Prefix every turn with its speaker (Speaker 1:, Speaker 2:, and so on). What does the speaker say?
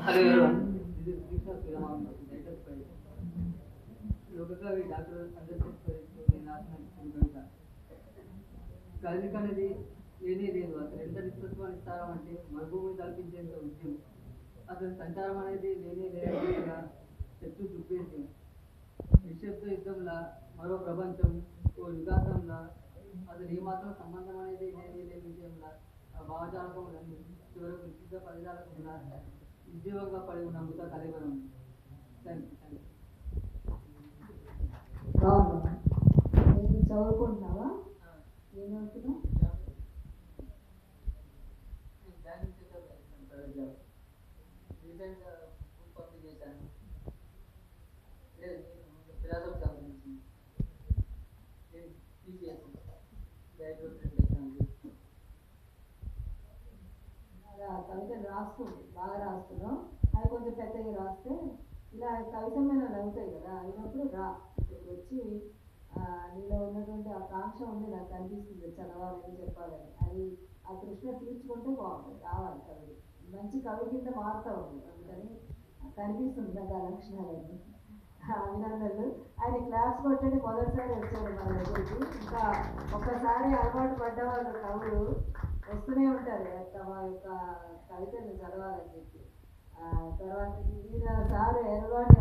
Speaker 1: Hello everyone, this is Krishna Sriram, latest prize. లోకకవి doctor Chandrasekhar నేను రాసిన కవిత. కవిత అనేది లేనే లేదు. అసలు ఎంత నిస్పృహని ఇస్తారంటే మరుభూమి తలపించేంత ఉద్యమం. అసలు సంచారం అనేది లేనే లేనట్టుగా చెట్టు దుప్పేసి నిశ్శబ్ద యుద్ధంలా మరో ప్రపంచం ఓ యుగాంతంలా అసలు ఏమాత్రం సంబంధం అనేది లేనే లేని విషయంలా ఆ భావజాలకంలోని చివరకు విశుద్ధ పదజాలకంలా ఉద్యోగంగా పడి ఉన్న అమృత కలవరం. Thank you.
Speaker 2: బాగుంది. నేను చదువుకుంటున్నావా? ఏం చదువుతున్నావు?
Speaker 1: రీసెంట్గా బుక్ పబ్లిష్ చేశాను. ఫిలాసఫీ సంబంధించి టీసీఎస్
Speaker 2: అలా కవితలు రాస్తుంది, బాగా రాస్తున్నావు. అది కొంచెం పెద్దగా రాస్తే ఇలా కవితమైన అవుతాయి కదా, అయినప్పుడు రా ఇక్కడికి వచ్చి నీలో ఉన్నటువంటి ఆ కాంక్ష ఉంది, నాకు కనిపిస్తుంది చదవాలని చెప్పాలని. అది ఆ కృష్ణ తీర్చుకుంటే బాగుంటుంది. రావాలి కవి, మంచి కవి కింద మారుతూ ఉంది. అందుకని కనిపిస్తుంది నాకు ఆ లక్షణాలన్నీ. అభినందనలు. ఆయన క్లాస్ కొట్టండి, మొదటిసారి వచ్చారు మన దగ్గరికి. ఇంకా ఒక్కసారి అలవాటు పడ్డవాళ్ళు కవులు వస్తూనే ఉంటారు తమ యొక్క కవితను చదవాలని చెప్పి. తర్వాత ఈయన సారు ఎర్రవాడి